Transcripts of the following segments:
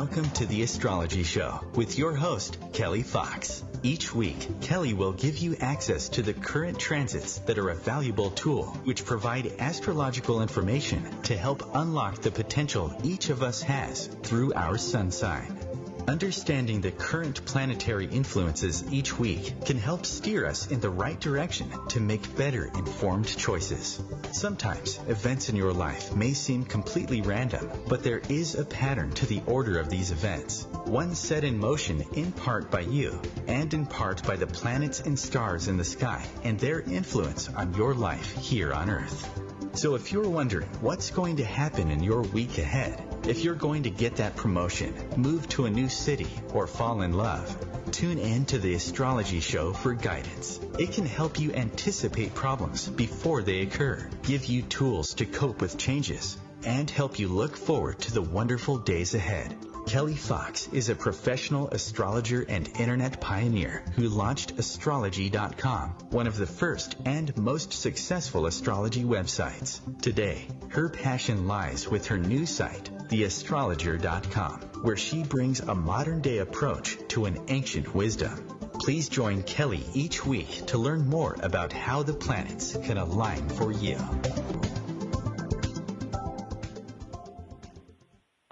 Welcome to the Astrology Show with your host, Kelly Fox. Each week, Kelly will give you access to the current transits that are a valuable tool, which provide astrological information to help unlock the potential each of us has through our sun sign. Understanding the current planetary influences each week can help steer us in the right direction to make better informed choices. Sometimes events in your life may seem completely random, but there is a pattern to the order of these events, one set in motion in part by you and in part by the planets and stars in the sky and their influence on your life here on Earth. So if you're wondering what's going to happen in your week ahead, if you're going to get that promotion, move to a new city, or fall in love, tune in to the Astrology Show for guidance. It can help you anticipate problems before they occur, give you tools to cope with changes, and help you look forward to the wonderful days ahead. Kelly Fox is a professional astrologer and internet pioneer who launched astrology.com, one of the first and most successful astrology websites. Today, her passion lies with her new site, theastrologer.com, where she brings a modern-day approach to an ancient wisdom. Please join Kelly each week to learn more about how the planets can align for you.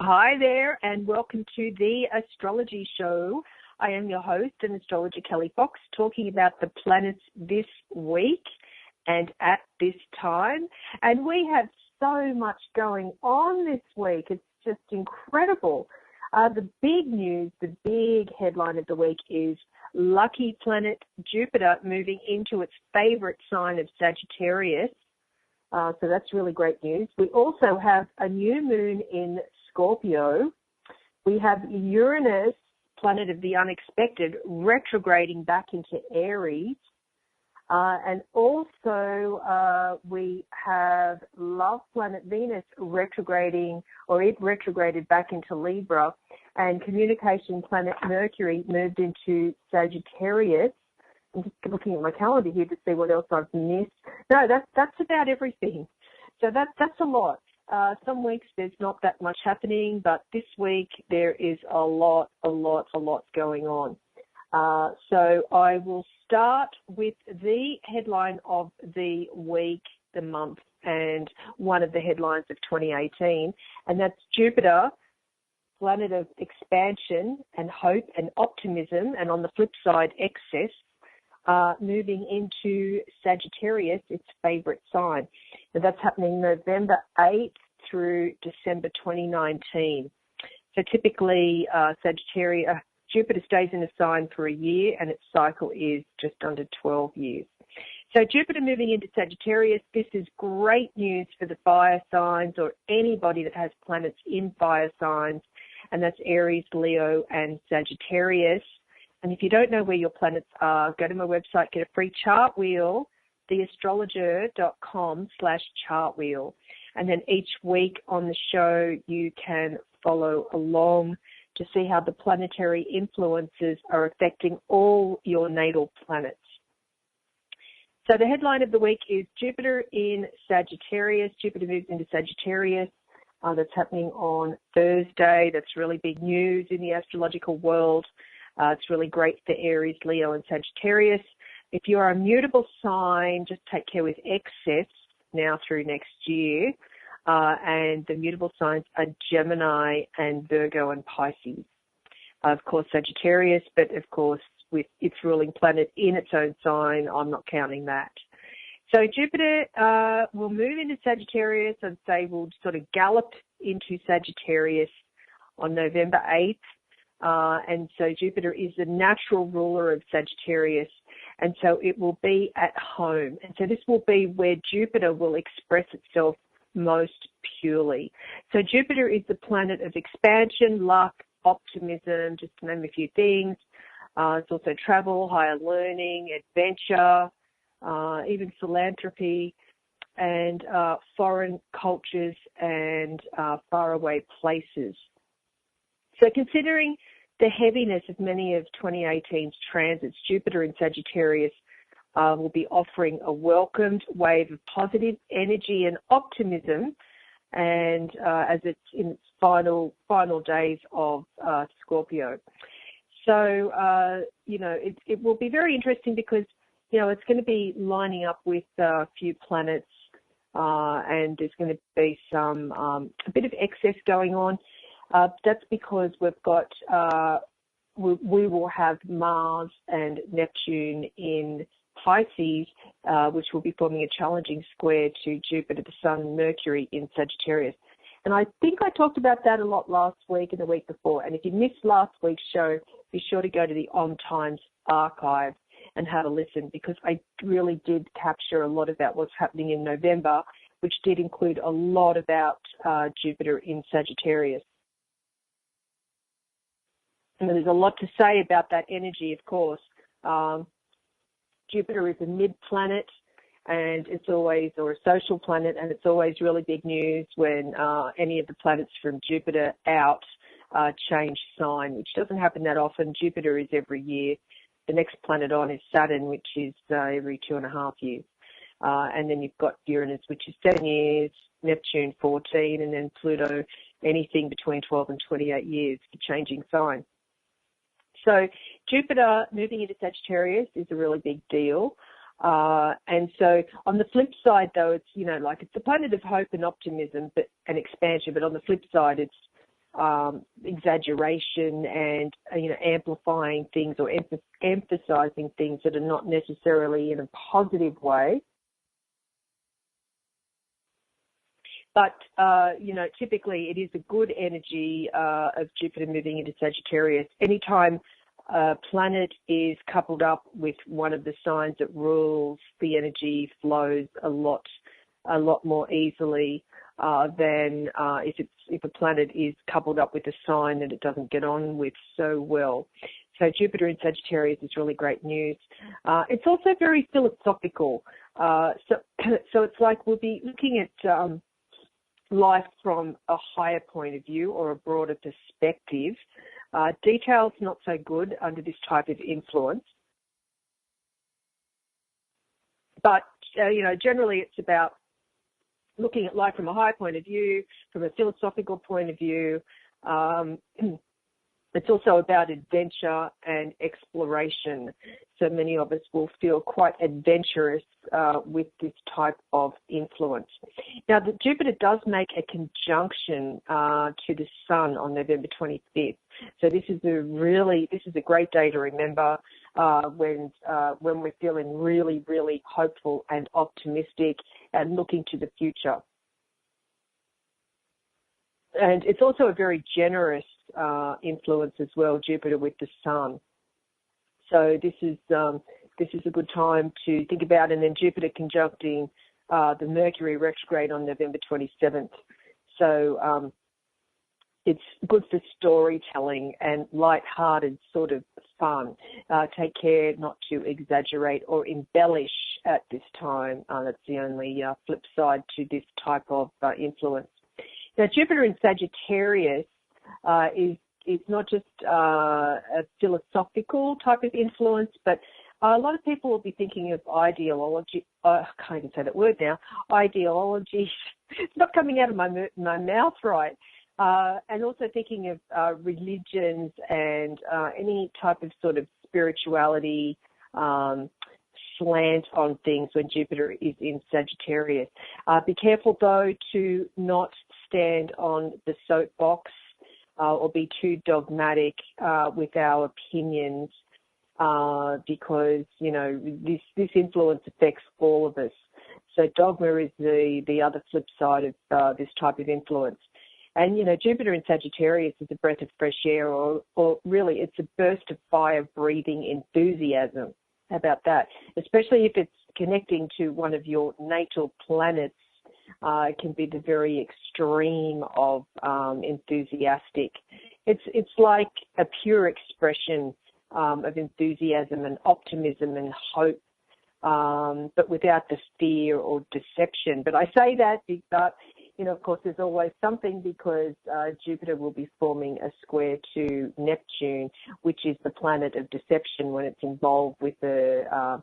Hi there, and welcome to the Astrology Show. I am your host and astrologer Kelly Fox, talking about the planets this week and at this time. And we have so much going on this week. It's just incredible. The big news, the big headline of the week is lucky planet Jupiter moving into its favorite sign of Sagittarius. So that's really great news. We also have a new moon in Scorpio. We have Uranus, planet of the unexpected, retrograding back into Aries. And also we have love planet Venus retrograding, or it retrograded back into Libra, and communication planet Mercury moved into Sagittarius. I'm just looking at my calendar here to see what else I've missed. No, that's about everything. So that's a lot. Some weeks there's not that much happening, but this week there is a lot going on. So I will start with the headline of the week, the month, and one of the headlines of 2018, and that's Jupiter, planet of expansion and hope and optimism, and on the flip side, excess, moving into Sagittarius, its favorite sign. And that's happening November 8th through December 2019. So typically, Jupiter stays in a sign for a year, and its cycle is just under 12 years. So Jupiter moving into Sagittarius, this is great news for the fire signs or anybody that has planets in fire signs, and that's Aries, Leo, and Sagittarius. And if you don't know where your planets are, go to my website, get a free chart wheel, theastrologer.com/chart wheel. And then each week on the show, you can follow along to see how the planetary influences are affecting all your natal planets. So the headline of the week is Jupiter in Sagittarius. Jupiter moves into Sagittarius. That's happening on Thursday. That's really big news in the astrological world. It's really great for Aries, Leo, and Sagittarius. If you are a mutable sign, just take care with excess now through next year. And the mutable signs are Gemini and Virgo and Pisces. Of course, Sagittarius, but of course, with its ruling planet in its own sign, I'm not counting that. So Jupiter will move into Sagittarius and say will sort of gallop into Sagittarius on November 8th. And so Jupiter is the natural ruler of Sagittarius, and so it will be at home. And so this will be where Jupiter will express itself most purely. So Jupiter is the planet of expansion, luck, optimism, just to name a few things. It's also travel, higher learning, adventure, even philanthropy, and foreign cultures and faraway places. So considering the heaviness of many of 2018's transits, Jupiter in Sagittarius will be offering a welcomed wave of positive energy and optimism and as it's in its final days of Scorpio. So, it will be very interesting because, it's going to be lining up with a few planets, and there's going to be some a bit of excess going on. That's because we've got we will have Mars and Neptune in Pisces, which will be forming a challenging square to Jupiter, the Sun, and Mercury in Sagittarius. And I think I talked about that a lot last week and the week before. And if you missed last week's show, be sure to go to the OMTimes archive and have a listen, because I really did capture a lot about what's happening in November, which did include a lot about Jupiter in Sagittarius. And there's a lot to say about that energy, of course. Jupiter is a mid-planet, and it's always, or a social planet, and it's always really big news when any of the planets from Jupiter out change sign, which doesn't happen that often. Jupiter is every year. The next planet on is Saturn, which is every 2.5 years. And then you've got Uranus, which is 7 years, Neptune 14, and then Pluto anything between 12 and 28 years for changing sign. So Jupiter moving into Sagittarius is a really big deal. And so on the flip side, though, it's, it's the planet of hope and optimism and expansion. But on the flip side, it's exaggeration and, amplifying things or emphasizing things that are not necessarily in a positive way. But, typically it is a good energy of Jupiter moving into Sagittarius. Anytime a planet is coupled up with one of the signs that rules, the energy flows a lot more easily than if a planet is coupled up with a sign that it doesn't get on with so well. So Jupiter in Sagittarius is really great news. It's also very philosophical. So it's like we'll be looking at life from a higher point of view or a broader perspective. Details not so good under this type of influence. But, generally it's about looking at life from a higher point of view, from a philosophical point of view. It's also about adventure and exploration. So many of us will feel quite adventurous with this type of influence. Now, Jupiter does make a conjunction to the Sun on November 25th. So this is a great day to remember when we're feeling really, really hopeful and optimistic and looking to the future. And it's also a very generous influence as well, Jupiter with the Sun. So this is a good time to think about. And then Jupiter conjuncting the Mercury retrograde on November 27th. So it's good for storytelling and light-hearted sort of fun. Take care not to exaggerate or embellish at this time. That's the only flip side to this type of influence. Now, Jupiter in Sagittarius is not just a philosophical type of influence, but a lot of people will be thinking of ideology. I can't even say that word now. Ideology. It's not coming out of my mouth right. And also thinking of religions and any type of sort of spirituality slant on things when Jupiter is in Sagittarius. Be careful, though, to not stand on the soapbox or be too dogmatic with our opinions because, this influence affects all of us. So dogma is the other flip side of this type of influence. And, Jupiter in Sagittarius is a breath of fresh air or really it's a burst of fire-breathing enthusiasm. How about that? Especially if it's connecting to one of your natal planets. It can be the very extreme of enthusiastic. It's like a pure expression of enthusiasm and optimism and hope, but without the fear or deception. But I say that because, of course, there's always something because Jupiter will be forming a square to Neptune, which is the planet of deception when it's involved with a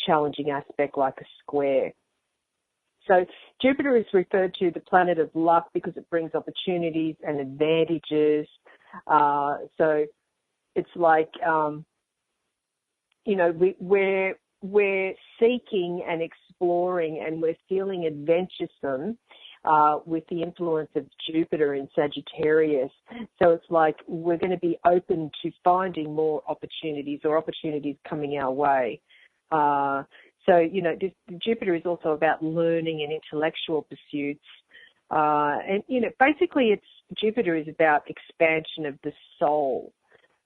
challenging aspect like a square. So Jupiter is referred to the planet of luck because it brings opportunities and advantages. So it's like, we're seeking and exploring, and we're feeling adventuresome with the influence of Jupiter in Sagittarius. So it's like we're going to be open to finding more opportunities or opportunities coming our way. So, Jupiter is also about learning and intellectual pursuits. And basically Jupiter is about expansion of the soul.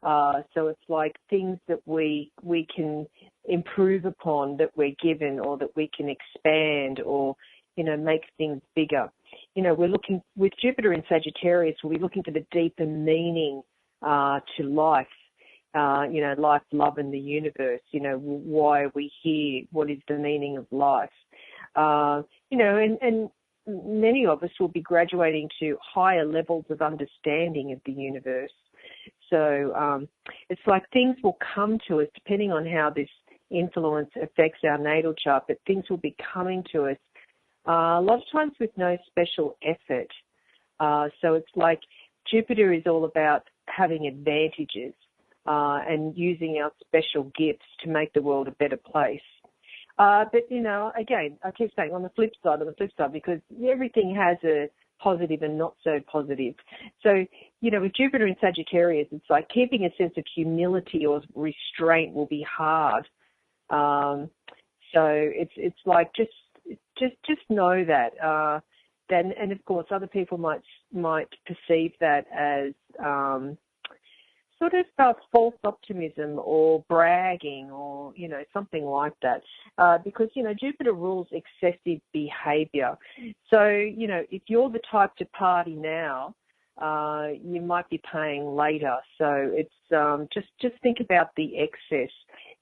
So it's like things that we can improve upon, that we're given, or that we can expand, or, make things bigger. We're looking, with Jupiter in Sagittarius, we're looking for the deeper meaning to life. Life, love, and the universe. Why are we here? What is the meaning of life? And many of us will be graduating to higher levels of understanding of the universe. So it's like things will come to us depending on how this influence affects our natal chart, but things will be coming to us a lot of times with no special effort. So it's like Jupiter is all about having advantages and using our special gifts to make the world a better place. But, again, I keep saying on the flip side, because everything has a positive and not so positive. So, with Jupiter in Sagittarius, it's like keeping a sense of humility or restraint will be hard. So it's like just know that. Then, and of course, other people might perceive that as sort of false optimism or bragging or, something like that. Because, Jupiter rules excessive behavior. So, if you're the type to party now, you might be paying later. So it's just think about the excess.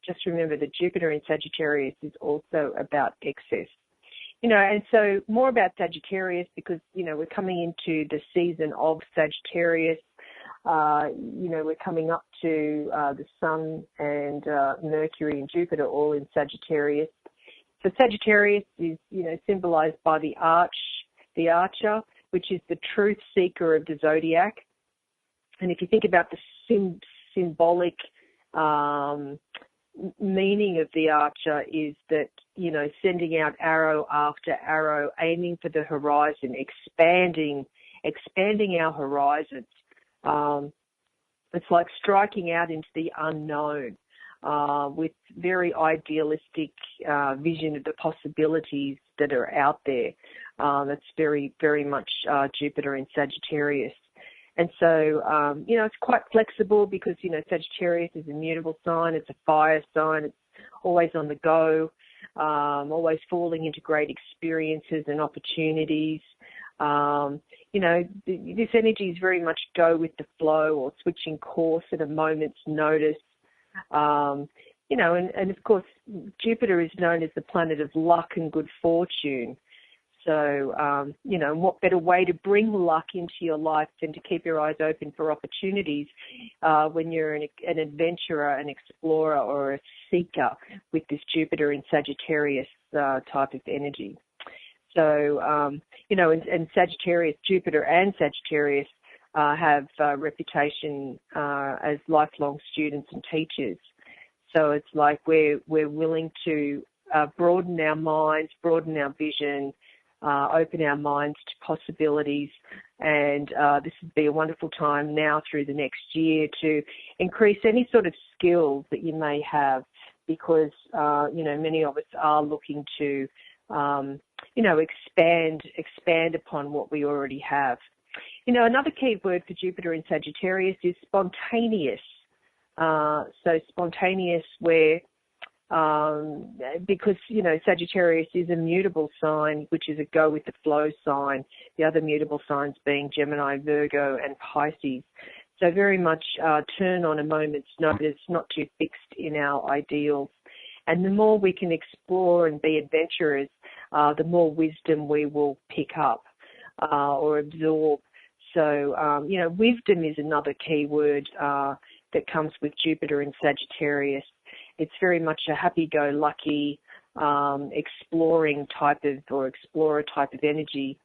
Just remember that Jupiter in Sagittarius is also about excess. And so more about Sagittarius because, we're coming into the season of Sagittarius. We're coming up to the Sun and Mercury and Jupiter all in Sagittarius. So Sagittarius is, symbolized by the archer, which is the truth seeker of the zodiac. And if you think about the symbolic meaning of the archer is that, sending out arrow after arrow, aiming for the horizon, expanding our horizons. It's like striking out into the unknown with very idealistic vision of the possibilities that are out there. That's very, very much Jupiter in Sagittarius. And so, it's quite flexible because, Sagittarius is a mutable sign. It's a fire sign. It's always on the go, always falling into great experiences and opportunities. This energy is very much go with the flow or switching course at a moment's notice. And of course, Jupiter is known as the planet of luck and good fortune. So, what better way to bring luck into your life than to keep your eyes open for opportunities when you're an adventurer, an explorer, or a seeker with this Jupiter in Sagittarius type of energy. So, and Sagittarius, Jupiter and Sagittarius have a reputation as lifelong students and teachers. So it's like we're willing to broaden our minds, broaden our vision, open our minds to possibilities. And this would be a wonderful time now through the next year to increase any sort of skills that you may have because, many of us are looking to expand upon what we already have. Another key word for Jupiter in Sagittarius is spontaneous. So spontaneous where, because, Sagittarius is a mutable sign, which is a go with the flow sign, the other mutable signs being Gemini, Virgo, and Pisces. So very much turn on a moment's notice, not too fixed in our ideals. And the more we can explore and be adventurers, the more wisdom we will pick up or absorb. So, wisdom is another key word that comes with Jupiter in Sagittarius. It's very much a happy-go-lucky, exploring type of, or explorer type of energy,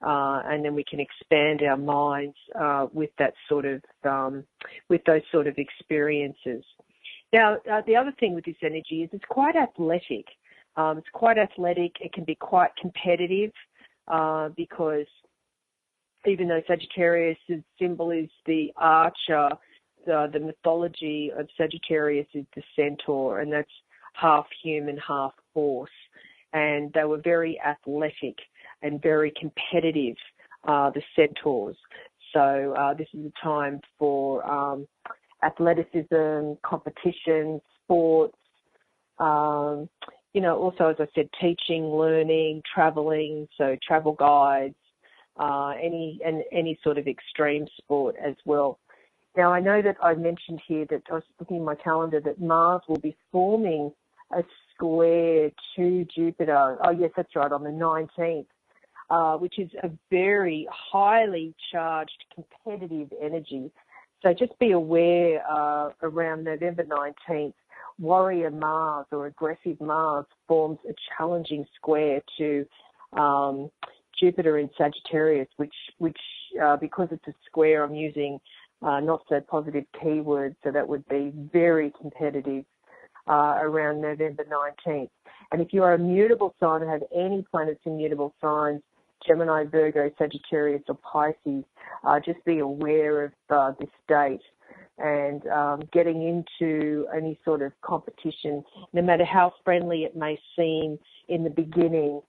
and then we can expand our minds with that sort of, with those sort of experiences. Now, the other thing with this energy is it's quite athletic. It's quite athletic. It can be quite competitive because even though Sagittarius' symbol is the archer, the mythology of Sagittarius is the centaur, and that's half human, half horse. And they were very athletic and very competitive, the centaurs. So this is a time for athleticism, competition, sports, also, as I said, teaching, learning, traveling, so travel guides, any sort of extreme sport as well. Now, I know that I mentioned here that I was looking in my calendar that Mars will be forming a square to Jupiter. Oh, yes, that's right, on the 19th, which is a very highly charged competitive energy. So just be aware around November 19th, warrior Mars or aggressive Mars forms a challenging square to Jupiter in Sagittarius, which because it's a square, I'm using not so positive keywords, so that would be very competitive around November 19th. And if you are a mutable sign or have any planets in mutable signs, Gemini, Virgo, Sagittarius or Pisces, just be aware of this date. And getting into any sort of competition, no matter how friendly it may seem in the beginning,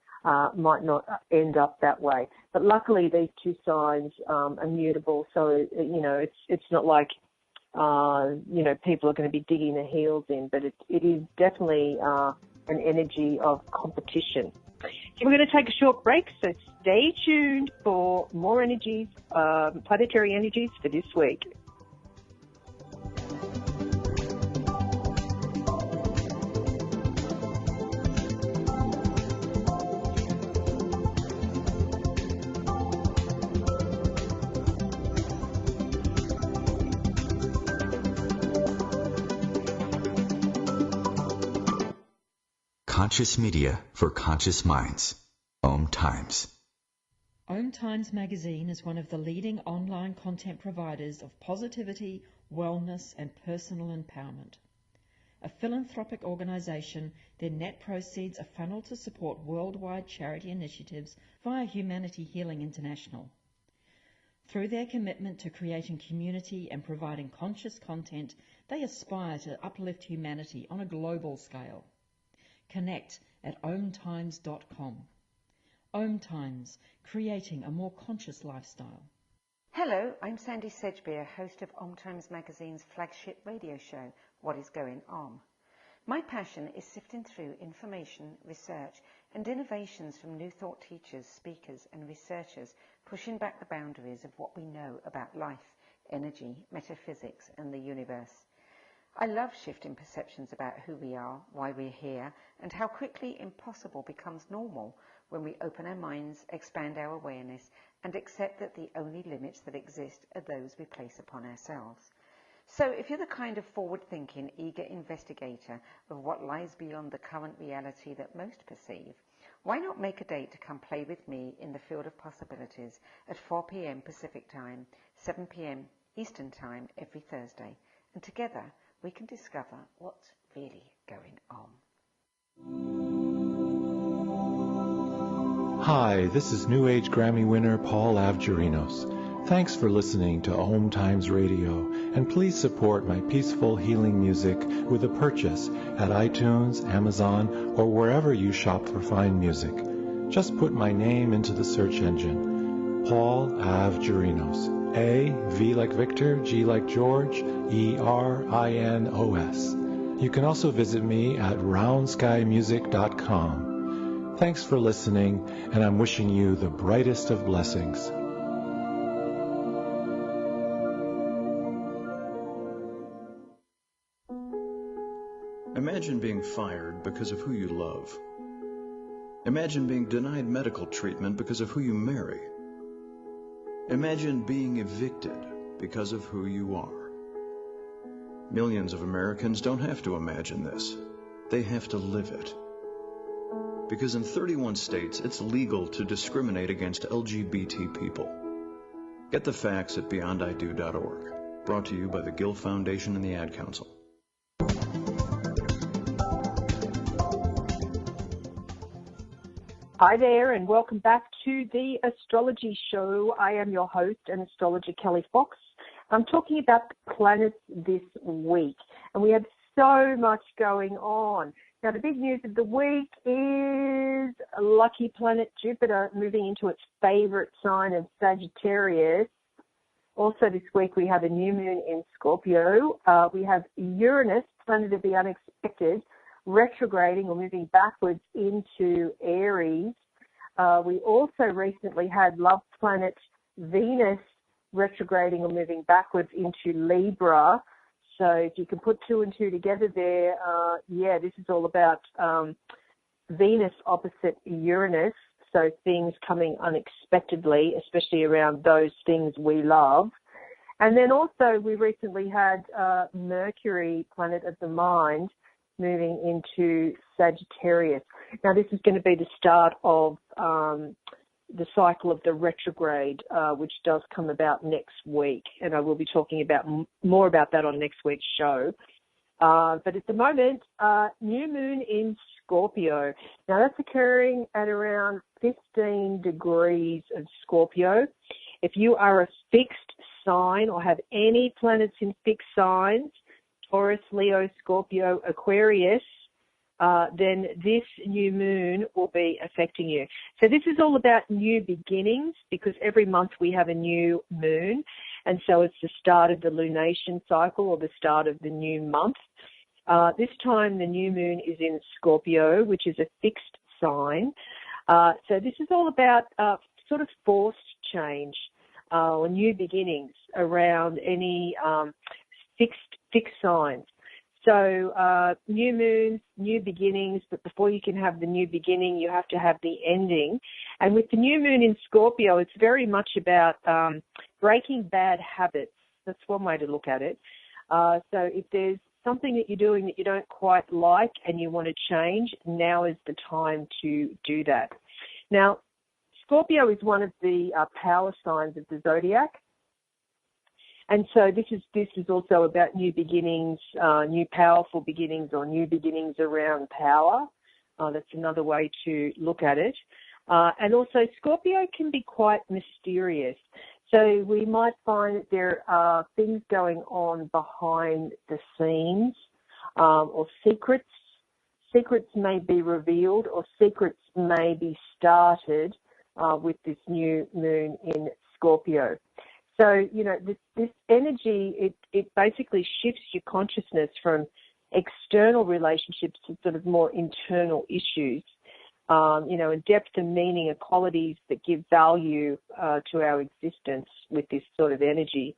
might not end up that way. But luckily, these two signs are mutable, so it's not like people are going to be digging their heels in. But it is definitely an energy of competition. So we're going to take a short break. So stay tuned for more energies, planetary energies for this week. Conscious media for conscious minds. OMTimes. OMTimes magazine is one of the leading online content providers of positivity, wellness and personal empowerment. A philanthropic organisation, their net proceeds are funneled to support worldwide charity initiatives via Humanity Healing International. Through their commitment to creating community and providing conscious content, they aspire to uplift humanity on a global scale. Connect at omtimes.com. OMTimes, creating a more conscious lifestyle. Hello, I'm Sandy Sedgbeer, host of OMTimes magazine's flagship radio show, What is Going On. My passion is sifting through information, research and innovations from new thought teachers, speakers and researchers, pushing back the boundaries of what we know about life, energy, metaphysics and the universe. I love shifting perceptions about who we are, why we're here, and how quickly impossible becomes normal when we open our minds, expand our awareness, and accept that the only limits that exist are those we place upon ourselves. So if you're the kind of forward-thinking, eager investigator of what lies beyond the current reality that most perceive, why not make a date to come play with me in the field of possibilities at 4 p.m. Pacific Time, 7 p.m. Eastern Time every Thursday, and together we can discover what's really going on. Hi, this is New Age Grammy winner Paul Avgerinos. Thanks for listening to OMTimes Radio, and please support my peaceful healing music with a purchase at iTunes, Amazon, or wherever you shop for fine music. Just put my name into the search engine, Paul Avgerinos. A, V like Victor, G like George, E-R-I-N-O-S. You can also visit me at roundskymusic.com. Thanks for listening, and I'm wishing you the brightest of blessings. Imagine being fired because of who you love. Imagine being denied medical treatment because of who you marry. Imagine being evicted because of who you are. Millions of Americans don't have to imagine this. They have to live it. because in 31 states it's legal to discriminate against LGBT people. Get the facts at beyondido.org. Brought to you by the Gill Foundation and the Ad Council. Hi there, and welcome back to the Astrology Show. I am your host and astrologer Kelly Fox. I'm talking about the planets this week, and we have so much going on. Now, the big news of the week is lucky planet Jupiter moving into its favorite sign of Sagittarius. Also this week we have a new moon in Scorpio. We have Uranus, planet of the unexpected, retrograding or moving backwards into Aries. We also recently had love planet Venus retrograding or moving backwards into Libra. So if you can put two and two together there, this is all about Venus opposite Uranus. So things coming unexpectedly, especially around those things we love. And then also we recently had Mercury, planet of the mind, moving into Sagittarius. Now this is going to be the start of the cycle of the retrograde, which does come about next week, and I will be talking about more about that on next week's show. But at the moment, new moon in Scorpio. Now that's occurring at around 15 degrees of Scorpio. If you are a fixed sign or have any planets in fixed signs, Taurus, Leo, Scorpio, Aquarius, then this new moon will be affecting you. So this is all about new beginnings, because every month we have a new moon, and so it's the start of the lunation cycle or the start of the new month. This time the new moon is in Scorpio, which is a fixed sign. So this is all about sort of forced change or new beginnings around any fixed signs. So new moons, new beginnings, but before you can have the new beginning, you have to have the ending. And with the new moon in Scorpio, it's very much about breaking bad habits. That's one way to look at it. So if there's something that you're doing that you don't quite like and you want to change, now is the time to do that. Now, Scorpio is one of the power signs of the zodiac. And so this is also about new beginnings, new powerful beginnings, or new beginnings around power. That's another way to look at it. And also Scorpio can be quite mysterious. So we might find that there are things going on behind the scenes, or secrets. Secrets may be revealed, or secrets may be started with this new moon in Scorpio. So, you know, this energy, it basically shifts your consciousness from external relationships to sort of more internal issues, and depth and meaning are qualities that give value to our existence with this sort of energy.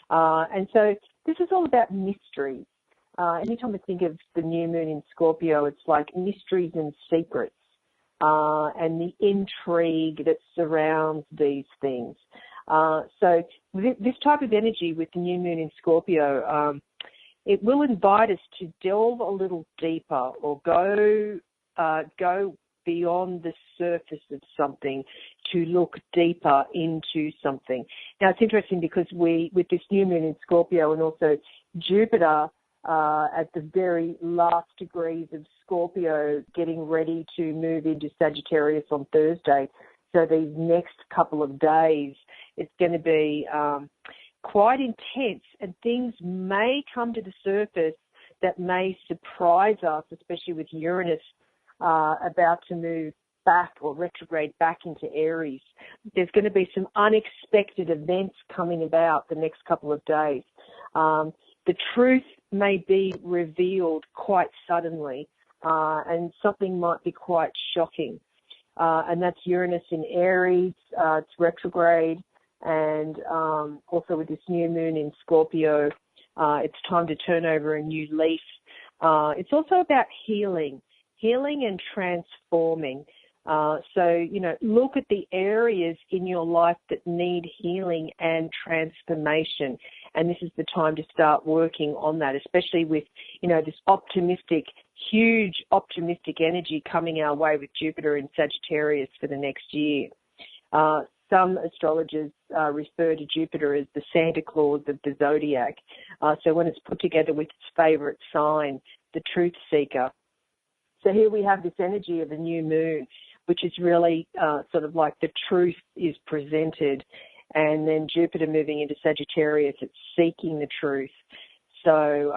And so this is all about mysteries. Anytime I think of the new moon in Scorpio, it's like mysteries and secrets, and the intrigue that surrounds these things. So this type of energy with the new moon in Scorpio, it will invite us to delve a little deeper, or go beyond the surface of something to look deeper into something. Now, it's interesting because with this new moon in Scorpio, and also Jupiter at the very last degrees of Scorpio, getting ready to move into Sagittarius on Thursday. So these next couple of days, it's going to be quite intense, and things may come to the surface that may surprise us, especially with Uranus about to move back or retrograde back into Aries. There's going to be some unexpected events coming about the next couple of days. The truth may be revealed quite suddenly, and something might be quite shocking. And that's Uranus in Aries. It's retrograde, and also with this new moon in Scorpio, it's time to turn over a new leaf. It's also about healing and transforming. So, look at the areas in your life that need healing and transformation. And this is the time to start working on that, especially with, this optimistic huge optimistic energy coming our way with Jupiter in Sagittarius for the next year. Some astrologers refer to Jupiter as the Santa Claus of the zodiac. So when it's put together with its favourite sign, the truth seeker. So here we have this energy of a new moon, which is really sort of like the truth is presented. And then Jupiter moving into Sagittarius, it's seeking the truth. So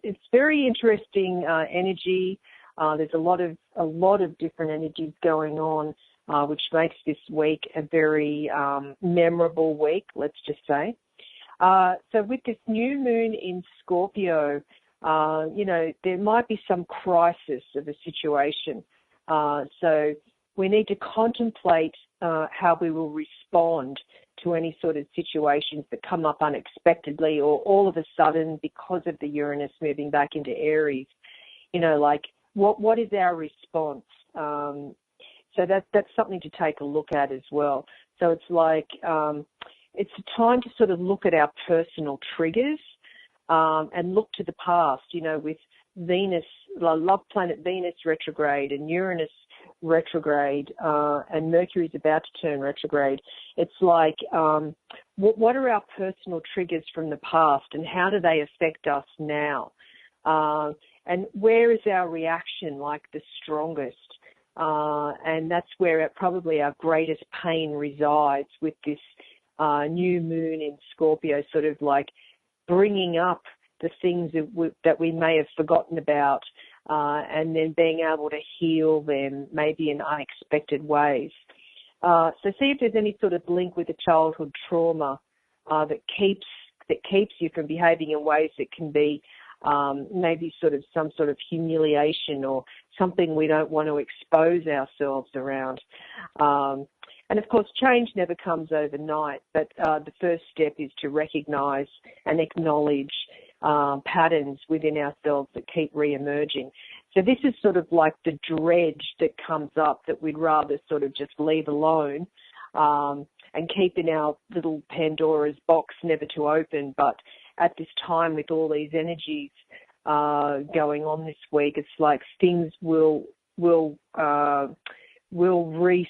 it's very interesting energy. There's a lot of different energies going on, which makes this week a very memorable week, let's just say. So with this new moon in Scorpio, there might be some crisis of a situation. So we need to contemplate how we will respond to any sort of situations that come up unexpectedly or all of a sudden because of the Uranus moving back into Aries. Like what is our response? So that's something to take a look at as well. So it's like it's a time to sort of look at our personal triggers and look to the past, with Venus, love planet Venus retrograde and Uranus retrograde, and Mercury's about to turn retrograde. It's like, what are our personal triggers from the past and how do they affect us now? And where is our reaction like the strongest? And that's where probably our greatest pain resides with this new moon in Scorpio, sort of like bringing up the things that we may have forgotten about, and then being able to heal them maybe in unexpected ways. So see if there's any sort of link with a childhood trauma that keeps you from behaving in ways that can be maybe sort of some sort of humiliation or something we don't want to expose ourselves around. And of course, change never comes overnight, but the first step is to recognize and acknowledge patterns within ourselves that keep re-emerging. So this is sort of like the dredge that comes up that we'd rather sort of just leave alone and keep in our little Pandora's box, never to open. But at this time, with all these energies going on this week, it's like things will resurface,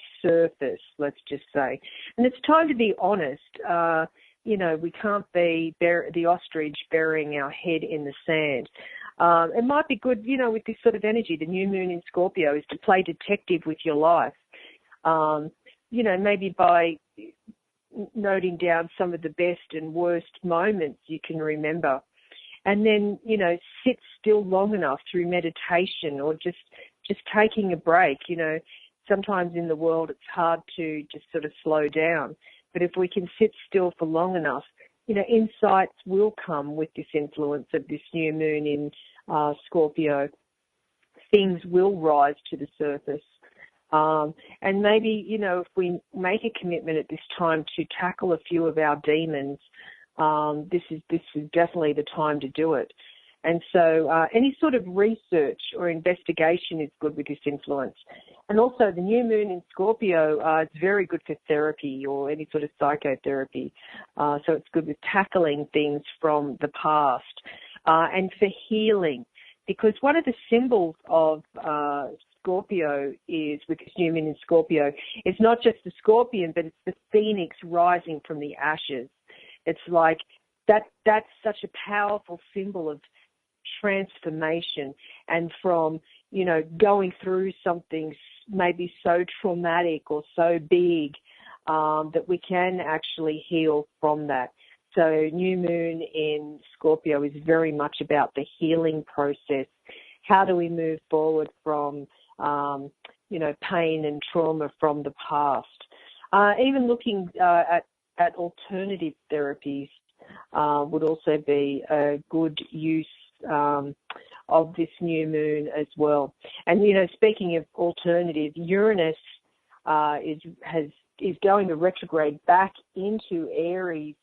let's just say. And it's time to be honest. We can't be the ostrich burying our head in the sand. It might be good, with this sort of energy, the new moon in Scorpio, is to play detective with your life. Maybe by noting down some of the best and worst moments you can remember. And then, sit still long enough through meditation or just taking a break. Sometimes in the world it's hard to just sort of slow down. But if we can sit still for long enough, insights will come with this influence of this new moon in Scorpio. Things will rise to the surface. And maybe, if we make a commitment at this time to tackle a few of our demons, this is definitely the time to do it. And so any sort of research or investigation is good with this influence. And also the new moon in Scorpio is very good for therapy or any sort of psychotherapy. So it's good with tackling things from the past and for healing. Because one of the symbols of Scorpio is, with this new moon in Scorpio, it's not just the scorpion, but it's the phoenix rising from the ashes. It's like that's such a powerful symbol of transformation and from, going through something maybe so traumatic or so big that we can actually heal from that. So new moon in Scorpio is very much about the healing process. How do we move forward from, pain and trauma from the past? Even looking at alternative therapies would also be a good use of this new moon as well. And, speaking of alternative, Uranus is going to retrograde back into Aries,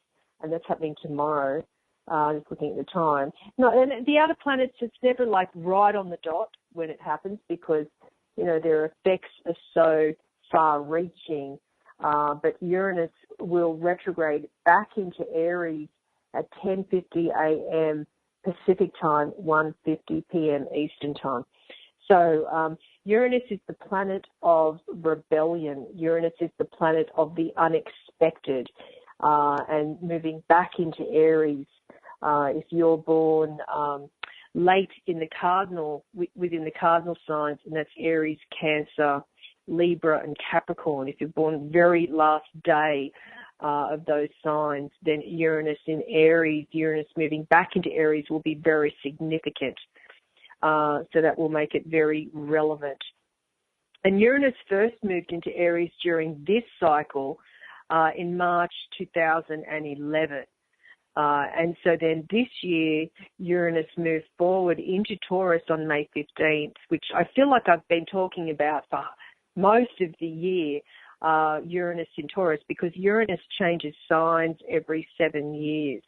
and that's happening tomorrow. Just looking at the time. No, and the other planets, it's never like right on the dot when it happens because, their effects are so far-reaching. But Uranus will retrograde back into Aries at 10:50 a.m. Pacific time, 1:50 p.m. Eastern time. So Uranus is the planet of rebellion. Uranus is the planet of the unexpected, and moving back into Aries. If you're born late in the cardinal, within the cardinal signs, and that's Aries, Cancer, Libra, and Capricorn. If you're born very last day of those signs, then Uranus in Aries, Uranus moving back into Aries will be very significant. So that will make it very relevant. And Uranus first moved into Aries during this cycle in March 2011. And so then this year, Uranus moved forward into Taurus on May 15th, which I feel like I've been talking about for most of the year, Uranus in Taurus, because Uranus changes signs every 7 years.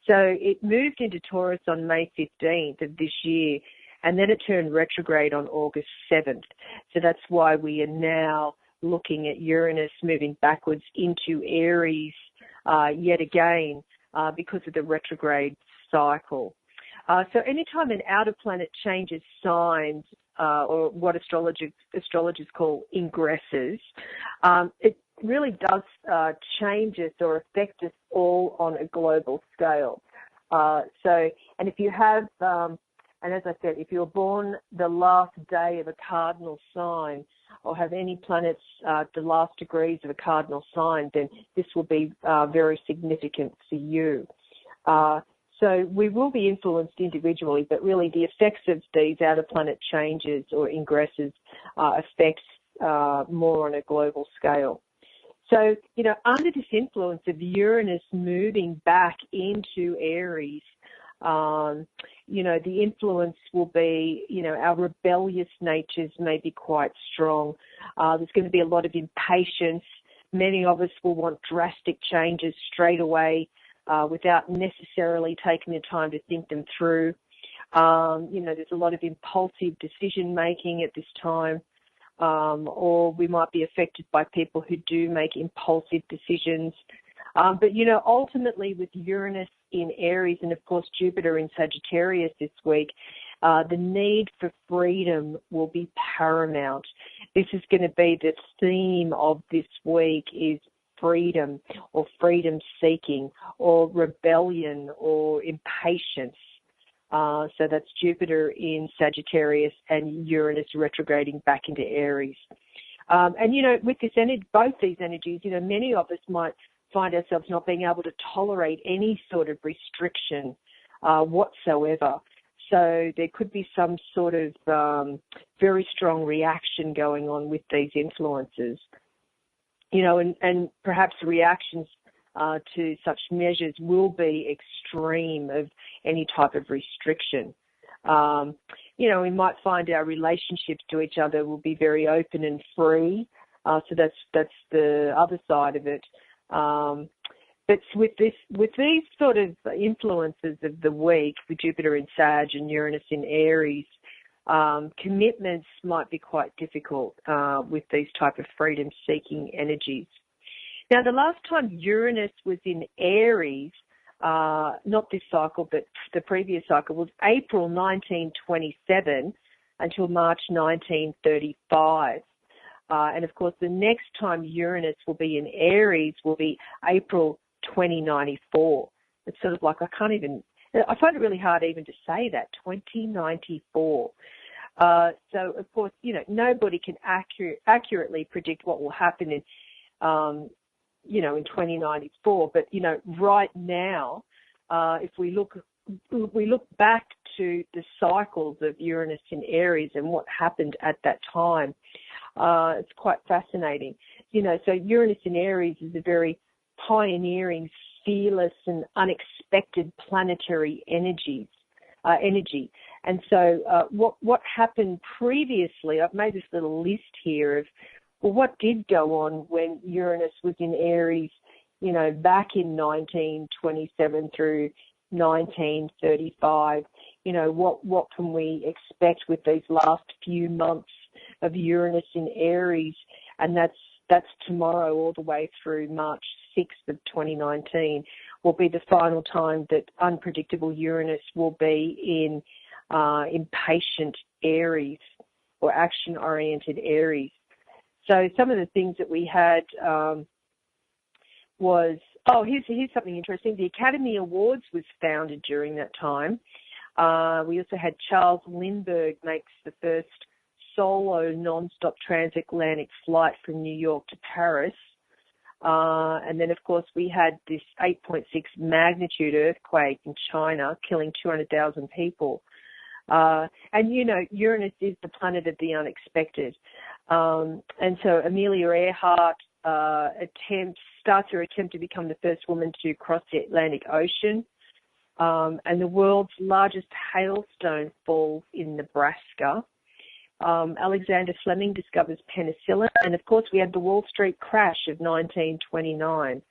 So it moved into Taurus on May 15th of this year, and then it turned retrograde on August 7th. So that's why we are now looking at Uranus moving backwards into Aries yet again because of the retrograde cycle. So anytime an outer planet changes signs, or what astrologers call ingresses, it really does change us or affect us all on a global scale. And if you have, and as I said, if you're born the last day of a cardinal sign or have any planets the last degrees of a cardinal sign, then this will be very significant for you. So we will be influenced individually, but really the effects of these outer planet changes or ingresses affects more on a global scale. So, under this influence of Uranus moving back into Aries, the influence will be, our rebellious natures may be quite strong. There's going to be a lot of impatience. Many of us will want drastic changes straight away without necessarily taking the time to think them through. There's a lot of impulsive decision making at this time. Or we might be affected by people who do make impulsive decisions. But ultimately with Uranus in Aries and, of course, Jupiter in Sagittarius this week, the need for freedom will be paramount. This is going to be the theme of this week, is freedom or freedom seeking or rebellion or impatience. So that's Jupiter in Sagittarius and Uranus retrograding back into Aries. And, with this both these energies, many of us might find ourselves not being able to tolerate any sort of restriction whatsoever. So there could be some sort of very strong reaction going on with these influences. And perhaps reactions to such measures will be extreme of any type of restriction. We might find our relationships to each other will be very open and free. So that's the other side of it. But with these sort of influences of the week, with Jupiter in Sag and Uranus in Aries, commitments might be quite difficult with these type of freedom-seeking energies. Now, the last time Uranus was in Aries, not this cycle, but the previous cycle, was April 1927 until March 1935. And, of course, the next time Uranus will be in Aries will be April 2094. It's sort of like I find it really hard even to say that, 2094. So, of course, nobody can accurately predict what will happen in 2094. But, right now, if we look back to the cycles of Uranus in Aries and what happened at that time, it's quite fascinating. So Uranus in Aries is a very pioneering, fearless and unexpected planetary energy. And so what happened previously, I've made this little list here of, what did go on when Uranus was in Aries, back in 1927 through 1935. What can we expect with these last few months of Uranus in Aries? And that's tomorrow all the way through March 6th of 2019 will be the final time that unpredictable Uranus will be in impatient Aries or action-oriented Aries. So some of the things that we had was, here's something interesting. The Academy Awards was founded during that time. We also had Charles Lindbergh makes the first solo non-stop transatlantic flight from New York to Paris. And then, of course, we had this 8.6 magnitude earthquake in China, killing 200,000 people. And, you know, Uranus is the planet of the unexpected. And so Amelia Earhart starts her attempt to become the first woman to cross the Atlantic Ocean. And the world's largest hailstone falls in Nebraska. Alexander Fleming discovers penicillin. And, of course, we had the Wall Street crash of 1929.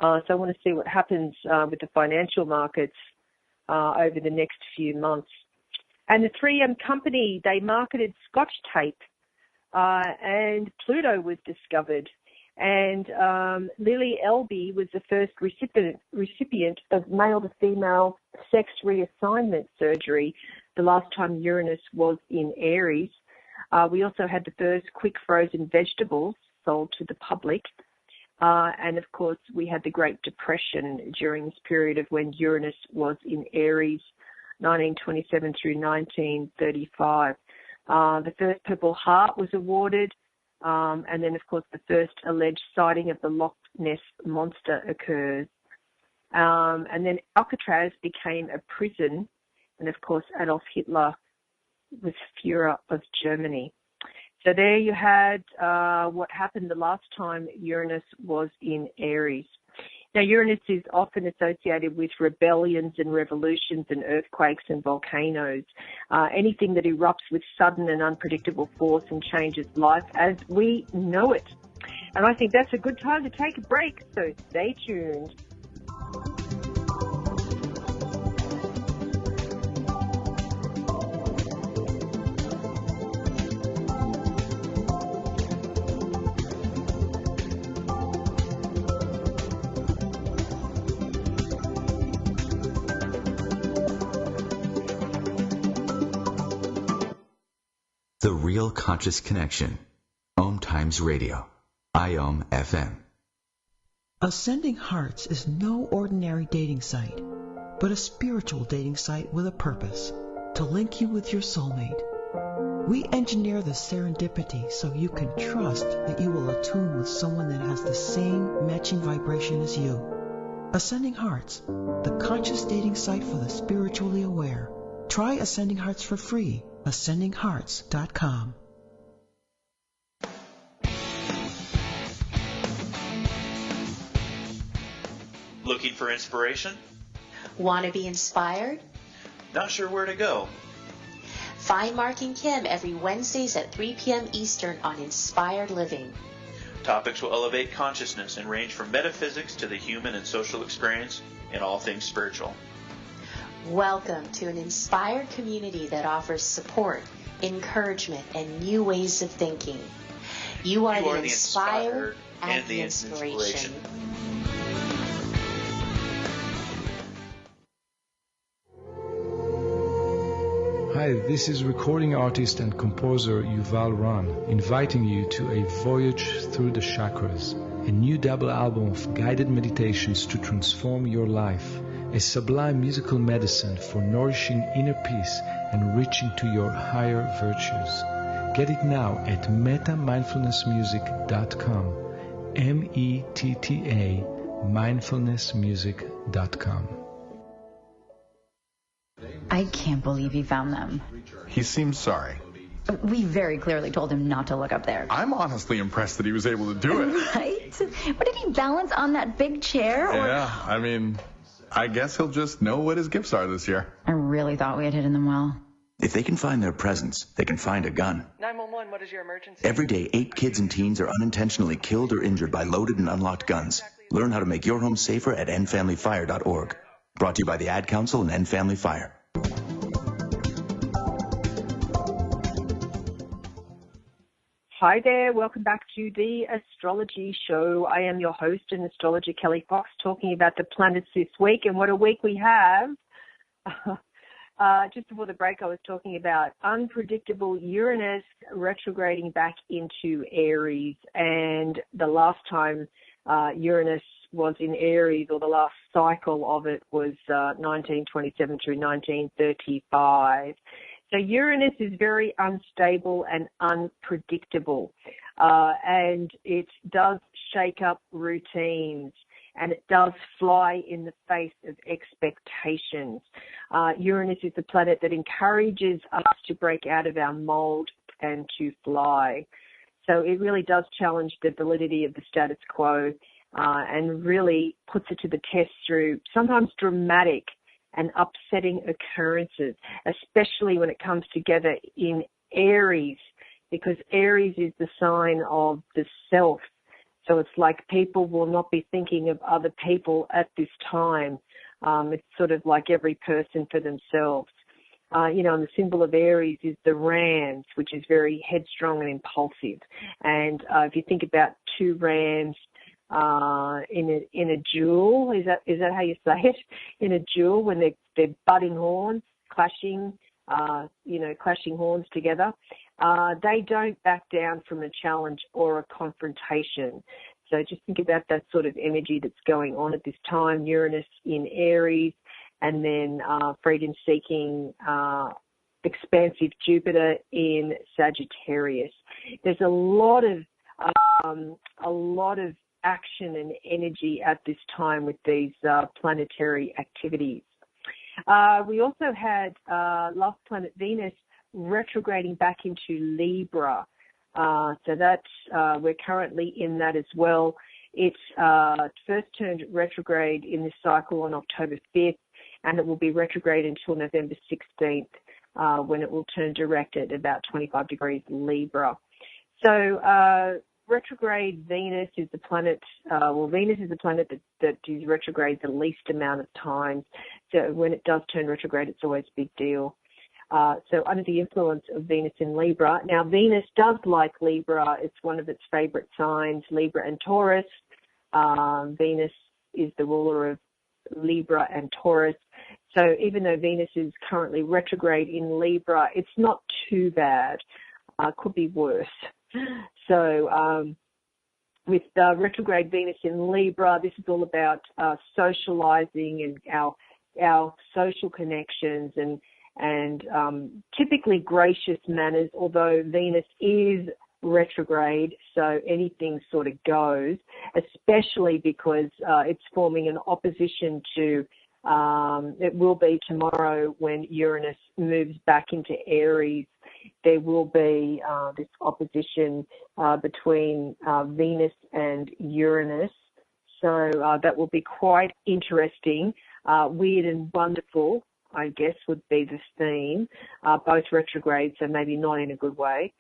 So I want to see what happens with the financial markets over the next few months. And the 3M company, they marketed Scotch tape, and Pluto was discovered. And Lily Elby was the first recipient of male-to-female sex reassignment surgery the last time Uranus was in Aries. We also had the first quick frozen vegetables sold to the public. And, of course, we had the Great Depression during this period of when Uranus was in Aries, 1927 through 1935. The first Purple Heart was awarded. And then, of course, the first alleged sighting of the Loch Ness Monster occurs. And then Alcatraz became a prison. And, of course, Adolf Hitler was Führer of Germany. So there you had what happened the last time Uranus was in Aries. Now, Uranus is often associated with rebellions and revolutions and earthquakes and volcanoes, anything that erupts with sudden and unpredictable force and changes life as we know it. And I think that's a good time to take a break, so stay tuned. The Real Conscious Connection. OMTimes Radio. IOM FM. Ascending Hearts is no ordinary dating site, but a spiritual dating site with a purpose, to link you with your soulmate. We engineer the serendipity so you can trust that you will attune with someone that has the same matching vibration as you. Ascending Hearts, the conscious dating site for the spiritually aware. Try Ascending Hearts for free. AscendingHearts.com. Looking for inspiration? Want to be inspired? Not sure where to go? Find Mark and Kim every Wednesdays at 3 p.m. Eastern on Inspired Living. Topics will elevate consciousness and range from metaphysics to the human and social experience and all things spiritual. Welcome to an inspired community that offers support, encouragement, and new ways of thinking. You are the inspired and the inspiration. Hi, this is recording artist and composer Yuval Ran, inviting you to a voyage through the chakras, a new double album of guided meditations to transform your life. A sublime musical medicine for nourishing inner peace and reaching to your higher virtues. Get it now at metamindfulnessmusic.com. METTA mindfulnessmusic.com. I can't believe he found them. He seems sorry. We very clearly told him not to look up there. I'm honestly impressed that he was able to do it. Right? What, did he balance on that big chair? Yeah, I mean, I guess he'll just know what his gifts are this year. I really thought we had hidden them well. If they can find their presents, they can find a gun. 911, what is your emergency? Every day, 8 kids and teens are unintentionally killed or injured by loaded and unlocked guns. Learn how to make your home safer at endfamilyfire.org. Brought to you by the Ad Council and End Family Fire. Hi there, welcome back to the Astrology Show. I am your host and astrologer Kelly Fox, talking about the planets this week, and what a week we have. Just before the break, I was talking about unpredictable Uranus retrograding back into Aries, and the last time Uranus was in Aries, or the last cycle of it, was 1927 through 1935. So Uranus is very unstable and unpredictable, and it does shake up routines, and it does fly in the face of expectations. Uranus is the planet that encourages us to break out of our mold and to fly. So it really does challenge the validity of the status quo and really puts it to the test through sometimes dramatic and upsetting occurrences, especially when it comes together in Aries, because Aries is the sign of the self. So it's like people will not be thinking of other people at this time. It's sort of like every person for themselves. And the symbol of Aries is the rams, which is very headstrong and impulsive. And if you think about two rams in a duel, is that how you say it? In a duel, when they're butting horns, clashing horns together, they don't back down from a challenge or a confrontation. So just think about that sort of energy that's going on at this time. Uranus in Aries, and then freedom-seeking, expansive Jupiter in Sagittarius. There's a lot of action and energy at this time with these planetary activities. We also had last planet Venus retrograding back into Libra. So that's we're currently in that as well. It first turned retrograde in this cycle on October 5th, and it will be retrograde until November 16th, when it will turn direct at about 25 degrees Libra. So retrograde Venus is the planet, Venus is the planet that is retrograde the least amount of times. So when it does turn retrograde, it's always a big deal. So under the influence of Venus in Libra. Now, Venus does like Libra. It's one of its favorite signs, Libra and Taurus. Venus is the ruler of Libra and Taurus. So even though Venus is currently retrograde in Libra, it's not too bad. Could be worse. So with retrograde Venus in Libra, this is all about socializing and our social connections and typically gracious manners, although Venus is retrograde, so anything sort of goes, especially because it's forming an opposition to, it will be tomorrow when Uranus moves back into Aries. There will be this opposition between Venus and Uranus. So that will be quite interesting. Weird and wonderful, I guess, would be the theme. Both retrograde, so maybe not in a good way.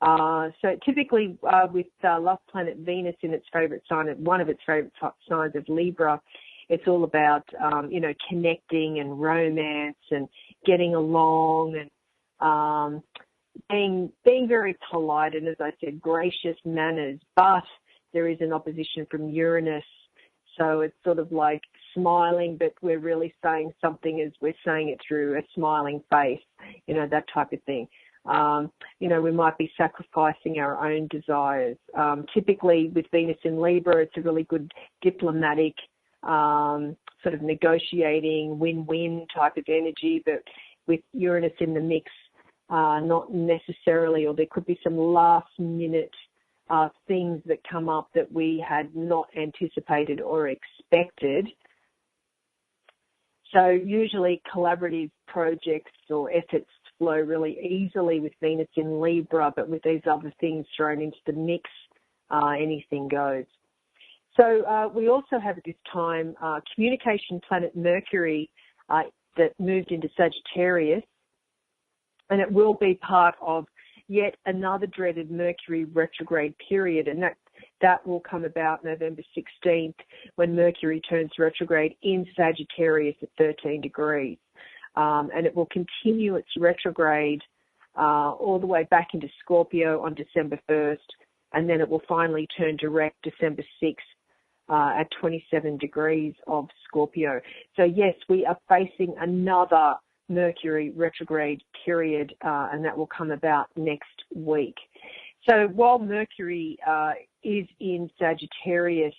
So typically with last planet Venus in its favorite sign, one of its favorite signs of Libra, it's all about, connecting and romance and getting along and being very polite and, as I said, gracious manners. But there is an opposition from Uranus. So it's sort of like smiling, but we're really saying something as we're saying it through a smiling face, that type of thing. We might be sacrificing our own desires. Typically with Venus in Libra, it's a really good diplomatic, sort of negotiating, win-win type of energy, but with Uranus in the mix, not necessarily, or there could be some last-minute things that come up that we had not anticipated or expected. So usually collaborative projects or efforts flow really easily with Venus in Libra, but with these other things thrown into the mix, anything goes. So we also have at this time communication planet Mercury that moved into Sagittarius, and it will be part of yet another dreaded Mercury retrograde period, and that will come about November 16th when Mercury turns retrograde in Sagittarius at 13 degrees. And it will continue its retrograde all the way back into Scorpio on December 1st, and then it will finally turn direct December 6th at 27 degrees of Scorpio. So yes, we are facing another Mercury retrograde period, and that will come about next week. So while Mercury is in Sagittarius,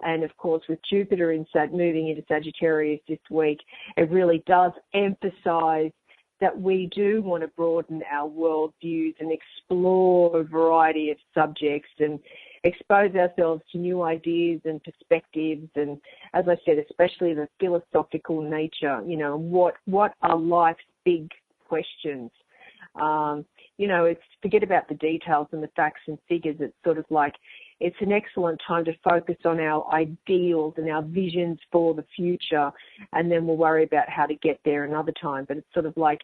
and of course with Jupiter moving into Sagittarius this week, it really does emphasize that we do want to broaden our worldviews and explore a variety of subjects and expose ourselves to new ideas and perspectives, and as I said, especially the philosophical nature, what are life's big questions. It's forget about the details and the facts and figures. It's sort of like it's an excellent time to focus on our ideals and our visions for the future, and then we'll worry about how to get there another time. But it's sort of like,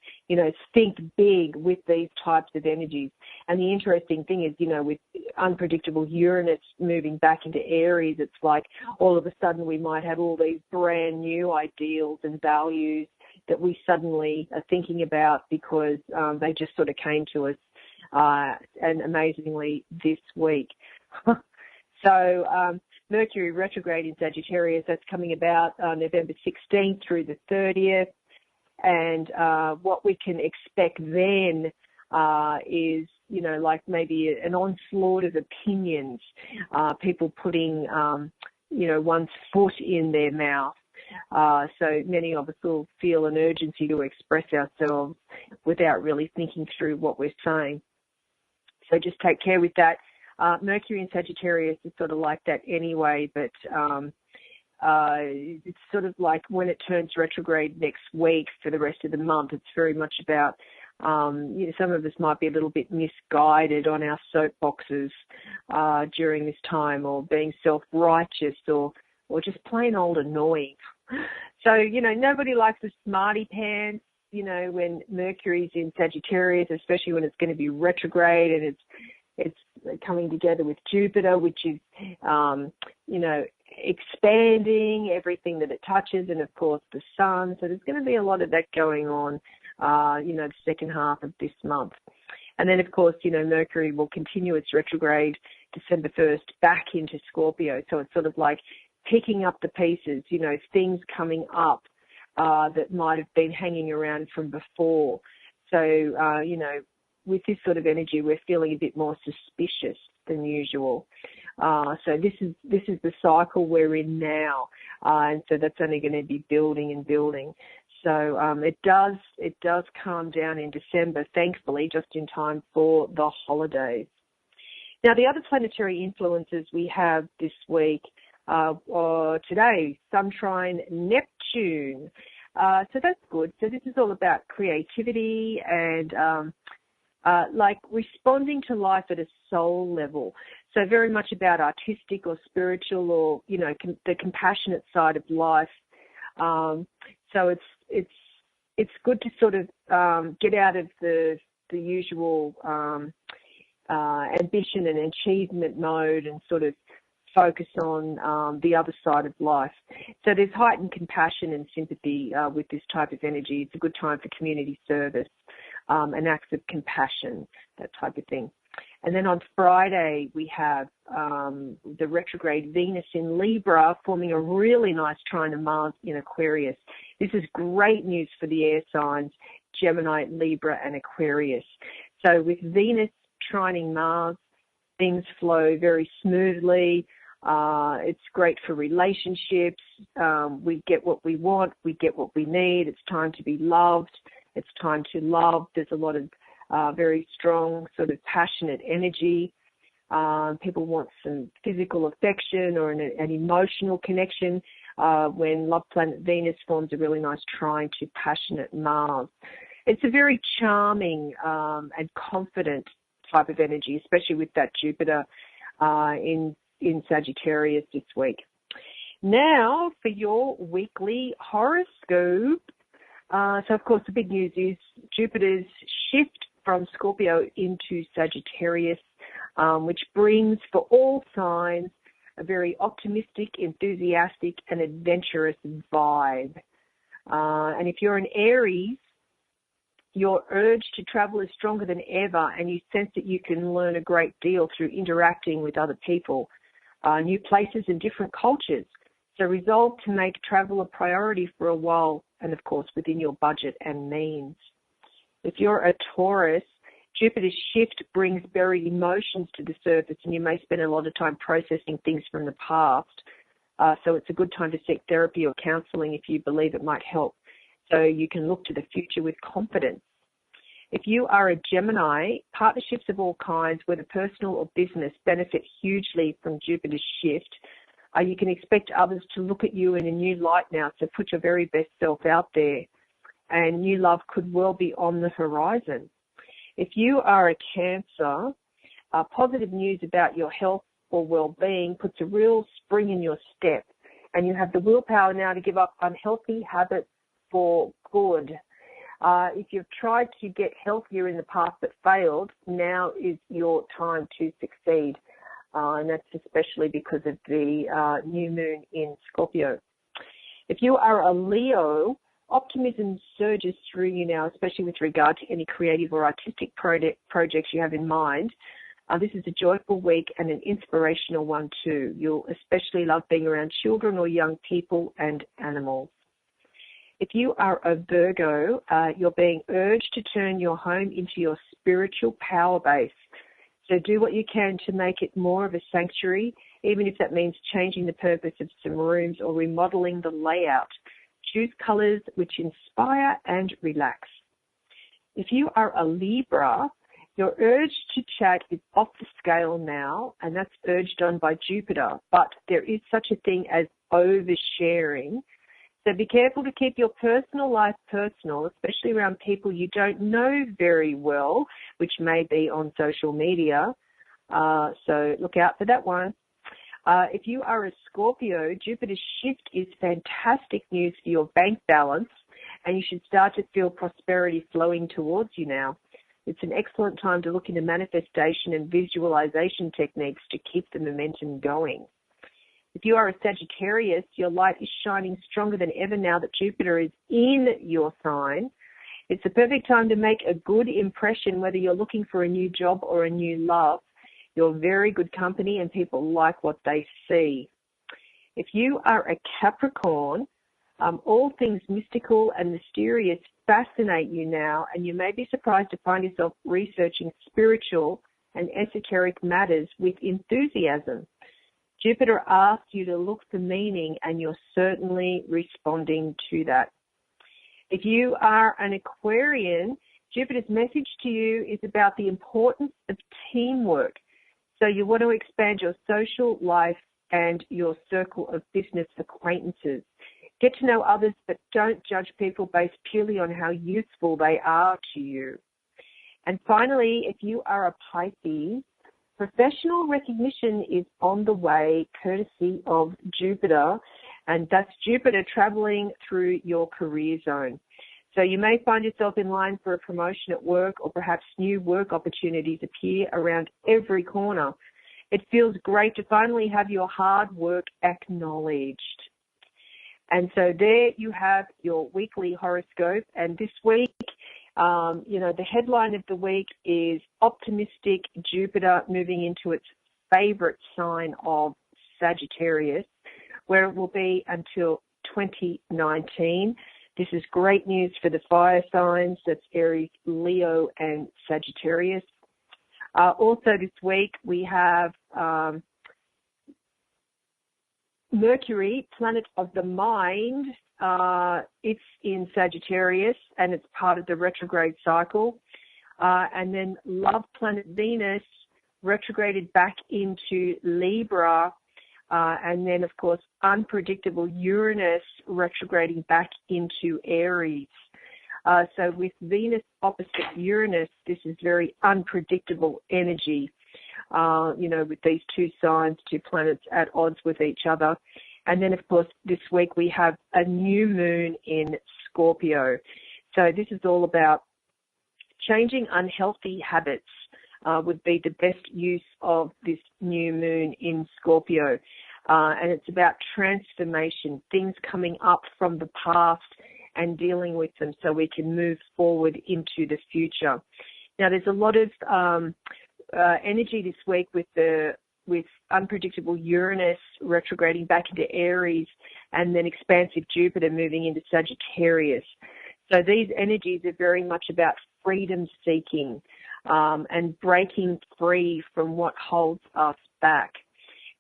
think big with these types of energies. And the interesting thing is, with unpredictable Uranus moving back into Aries, it's like all of a sudden we might have all these brand new ideals and values that we suddenly are thinking about because they just sort of came to us, and amazingly this week. So Mercury retrograde in Sagittarius, that's coming about November 16th through the 30th. And what we can expect then is, like maybe an onslaught of opinions, people putting, one's foot in their mouth. So many of us will feel an urgency to express ourselves without really thinking through what we're saying. So just take care with that. Mercury in Sagittarius is sort of like that anyway, but it's sort of like when it turns retrograde next week for the rest of the month, it's very much about, some of us might be a little bit misguided on our soapboxes during this time, or being self-righteous, or just plain old annoying. So, nobody likes a smarty pants, when Mercury's in Sagittarius, especially when it's going to be retrograde and it's coming together with Jupiter, which is, expanding everything that it touches, and of course the sun. So there's going to be a lot of that going on, the second half of this month. And then, of course, Mercury will continue its retrograde December 1st back into Scorpio. So it's sort of like picking up the pieces, things coming up that might have been hanging around from before. So, with this sort of energy, we're feeling a bit more suspicious than usual. So this is the cycle we're in now, and so that's only going to be building and building. So it does calm down in December, thankfully, just in time for the holidays. Now, the other planetary influences we have this week today, Sun trine Neptune. So that's good. So this is all about creativity and like responding to life at a soul level. So very much about artistic or spiritual, or the compassionate side of life. So it's good to sort of get out of the usual ambition and achievement mode and sort of focus on the other side of life. So there's heightened compassion and sympathy with this type of energy. It's a good time for community service and acts of compassion, that type of thing. And then on Friday, we have the retrograde Venus in Libra forming a really nice trine to Mars in Aquarius. This is great news for the air signs, Gemini, Libra, and Aquarius. So with Venus trining Mars, things flow very smoothly. It's great for relationships. We get what we want. We get what we need. It's time to be loved. It's time to love. There's a lot of very strong sort of passionate energy. People want some physical affection or an emotional connection when love planet Venus forms a really nice trine to passionate Mars. It's a very charming and confident type of energy, especially with that Jupiter in Sagittarius this week. Now for your weekly horoscope. So, of course, the big news is Jupiter's shift from Scorpio into Sagittarius, which brings for all signs a very optimistic, enthusiastic, and adventurous vibe. And if you're an Aries, Your urge to travel is stronger than ever, and you sense that you can learn a great deal through interacting with other people, new places and different cultures. So resolve to make travel a priority for a while, and of course within your budget and means. If you're a Taurus, Jupiter's shift brings buried emotions to the surface, and you may spend a lot of time processing things from the past. So it's a good time to seek therapy or counseling if you believe it might help, so you can look to the future with confidence. If you are a Gemini, partnerships of all kinds, whether personal or business, benefit hugely from Jupiter's shift. You can expect others to look at you in a new light now, so put your very best self out there, and new love could well be on the horizon. If you are a Cancer, positive news about your health or well-being puts a real spring in your step, and you have the willpower now to give up unhealthy habits for good. If you've tried to get healthier in the past but failed, now is your time to succeed, and that's especially because of the new moon in Scorpio. If you are a Leo, optimism surges through you now, especially with regard to any creative or artistic projects you have in mind. This is a joyful week and an inspirational one too. You'll especially love being around children or young people and animals. If you are a Virgo, you're being urged to turn your home into your spiritual power base. So do what you can to make it more of a sanctuary, even if that means changing the purpose of some rooms or remodeling the layout. Choose colors which inspire and relax. If you are a Libra, your urge to chat is off the scale now, and that's urged on by Jupiter, but there is such a thing as oversharing. So be careful to keep your personal life personal, especially around people you don't know very well, which may be on social media. So look out for that one. If you are a Scorpio, Jupiter's shift is fantastic news for your bank balance, and you should start to feel prosperity flowing towards you now. It's an excellent time to look into manifestation and visualization techniques to keep the momentum going. If you are a Sagittarius, your light is shining stronger than ever now that Jupiter is in your sign. It's the perfect time to make a good impression, whether you're looking for a new job or a new love. You're very good company and people like what they see. If you are a Capricorn, all things mystical and mysterious fascinate you now, and you may be surprised to find yourself researching spiritual and esoteric matters with enthusiasm. Jupiter asks you to look for meaning, and you're certainly responding to that. If you are an Aquarian, Jupiter's message to you is about the importance of teamwork. So you want to expand your social life and your circle of business acquaintances. Get to know others, but don't judge people based purely on how useful they are to you. And finally, if you are a Pisces, professional recognition is on the way, courtesy of Jupiter, and that's Jupiter traveling through your career zone. So you may find yourself in line for a promotion at work, or perhaps new work opportunities appear around every corner. It feels great to finally have your hard work acknowledged. And so there you have your weekly horoscope. And this week, the headline of the week is optimistic Jupiter moving into its favorite sign of Sagittarius, where it will be until 2019. This is great news for the fire signs. That's Aries, Leo, and Sagittarius. Also this week we have Mercury, planet of the mind. It's in Sagittarius, and it's part of the retrograde cycle. And then love planet Venus retrograded back into Libra. And then, of course, unpredictable Uranus retrograding back into Aries. So with Venus opposite Uranus, this is very unpredictable energy, with these two signs, two planets at odds with each other. And then, of course, this week we have a new moon in Scorpio. So this is all about changing unhealthy habits would be the best use of this new moon in Scorpio. And it's about transformation, things coming up from the past and dealing with them so we can move forward into the future. Now, there's a lot of energy this week with unpredictable Uranus retrograding back into Aries and then expansive Jupiter moving into Sagittarius. So these energies are very much about freedom seeking and breaking free from what holds us back.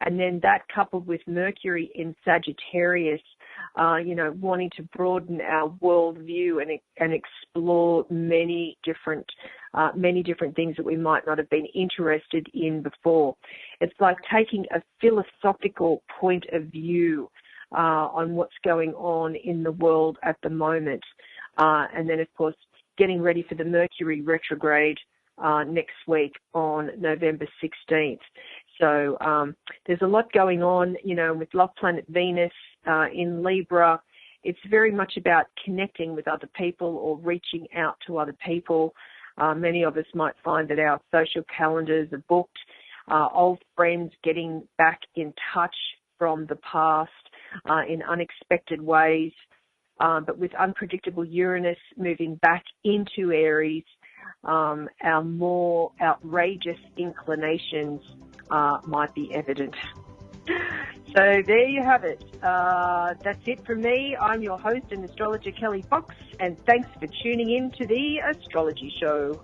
And then that coupled with Mercury in Sagittarius, wanting to broaden our worldview and explore many different things that we might not have been interested in before. It's like taking a philosophical point of view on what's going on in the world at the moment. And then, of course, getting ready for the Mercury retrograde next week on November 16th. So there's a lot going on, with love planet Venus in Libra. It's very much about connecting with other people or reaching out to other people. Many of us might find that our social calendars are booked, old friends getting back in touch from the past in unexpected ways. But with unpredictable Uranus moving back into Aries, our more outrageous inclinations might be evident. So there you have it. That's it from me. I'm your host and astrologer, Kelly Fox, and thanks for tuning in to the Astrology Show.